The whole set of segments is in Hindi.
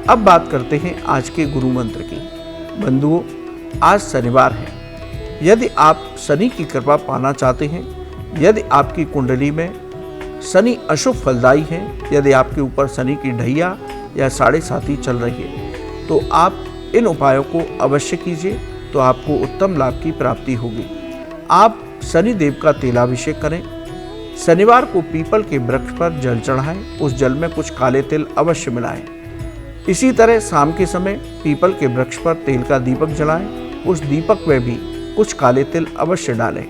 अब बात करते हैं आज के गुरु मंत्र की। बंधुओं, आज शनिवार है। यदि आप शनि की कृपा पाना चाहते हैं, यदि आपकी कुंडली में शनि अशुभ फलदायी है, यदि आपके ऊपर शनि की ढैया या साढ़े साती चल रही है, तो आप इन उपायों को अवश्य कीजिए, तो आपको उत्तम लाभ की प्राप्ति होगी। आप शनि देव का तेलाभिषेक करें। शनिवार को पीपल के वृक्ष पर जल चढ़ाएं, उस जल में कुछ काले तिल अवश्य मिलाएं। इसी तरह शाम के समय पीपल के वृक्ष पर तेल का दीपक जलाएं, उस दीपक में भी कुछ काले तिल अवश्य डालें।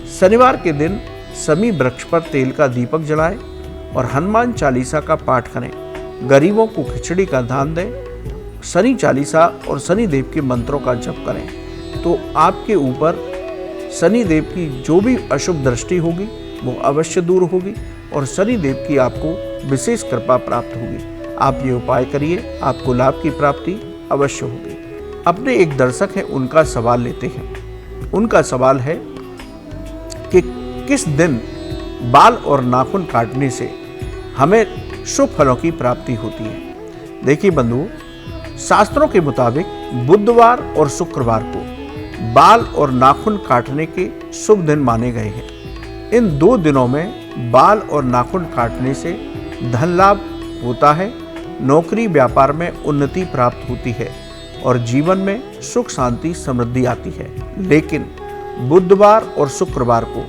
शनिवार के दिन समी वृक्ष पर तेल का दीपक जलाएं और हनुमान चालीसा का पाठ करें। गरीबों को खिचड़ी का दान दें। शनि चालीसा और शनि देव के मंत्रों का जप करें, तो आपके ऊपर शनि देव की जो भी अशुभ दृष्टि होगी वो अवश्य दूर होगी और शनि देव की आपको विशेष कृपा प्राप्त होगी। आप ये उपाय करिए, आपको लाभ की प्राप्ति अवश्य होगी। अपने एक दर्शक हैं, उनका सवाल लेते हैं। उनका सवाल है कि किस दिन बाल और नाखून काटने से हमें शुभ फलों की प्राप्ति होती है। देखिए बंधुओं, शास्त्रों के मुताबिक बुधवार और शुक्रवार को बाल और नाखून काटने के शुभ दिन माने गए हैं। इन 2 दिनों में बाल और नाखून काटने से धन लाभ होता है, नौकरी व्यापार में उन्नति प्राप्त होती है और जीवन में सुख शांति समृद्धि आती है। लेकिन बुधवार और शुक्रवार को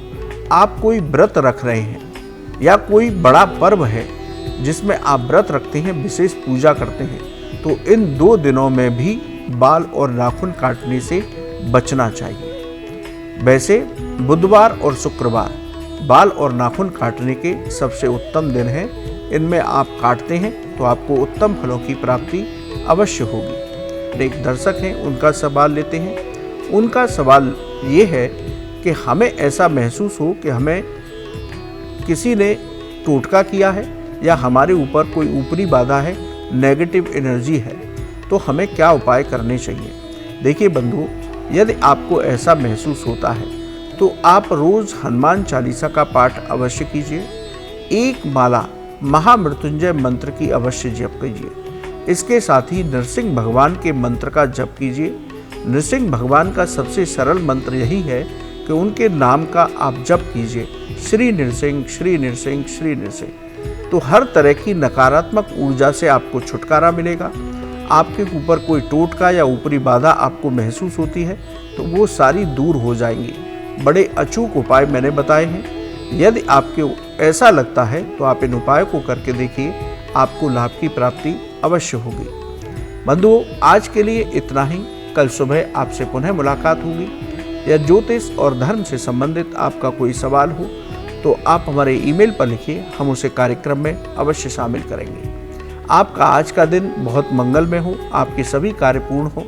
आप कोई व्रत रख रहे हैं या कोई बड़ा पर्व है जिसमें आप व्रत रखते हैं, विशेष पूजा करते हैं, तो इन 2 दिनों में भी बाल और नाखून काटने से बचना चाहिए। वैसे बुधवार और शुक्रवार बाल और नाखून काटने के सबसे उत्तम दिन हैं। इनमें आप काटते हैं तो आपको उत्तम फलों की प्राप्ति अवश्य होगी। एक दर्शक हैं, उनका सवाल लेते हैं। उनका सवाल ये है कि हमें ऐसा महसूस हो कि हमें किसी ने टोटका किया है या हमारे ऊपर कोई ऊपरी बाधा है, नेगेटिव एनर्जी है, तो हमें क्या उपाय करने चाहिए। देखिए बंधुओं, यदि आपको ऐसा महसूस होता है तो आप रोज हनुमान चालीसा का पाठ अवश्य कीजिए। एक माला महामृत्युंजय मंत्र की अवश्य जप कीजिए। इसके साथ ही नृसिंह भगवान के मंत्र का जप कीजिए। नृसिंह भगवान का सबसे सरल मंत्र यही है कि उनके नाम का आप जप कीजिए, श्री नृसिंह श्री नृसिंह श्री नृसिंह। तो हर तरह की नकारात्मक ऊर्जा से आपको छुटकारा मिलेगा। आपके ऊपर कोई टोटका या ऊपरी बाधा आपको महसूस होती है तो वो सारी दूर हो जाएंगी। बड़े अचूक उपाय मैंने बताए हैं। यदि आपको ऐसा लगता है तो आप इन उपायों को करके देखिए, आपको लाभ की प्राप्ति अवश्य होगी। बंधुओं, आज के लिए इतना ही। कल सुबह आपसे पुनः मुलाकात होगी। या ज्योतिष और धर्म से संबंधित आपका कोई सवाल हो तो आप हमारे ईमेल पर लिखिए, हम उसे कार्यक्रम में अवश्य शामिल करेंगे। आपका आज का दिन बहुत मंगलमय हो, आपके सभी कार्य पूर्ण हो,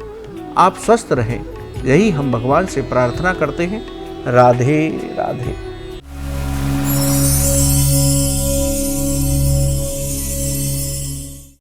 आप स्वस्थ रहें, यही हम भगवान से प्रार्थना करते हैं। राधे राधे।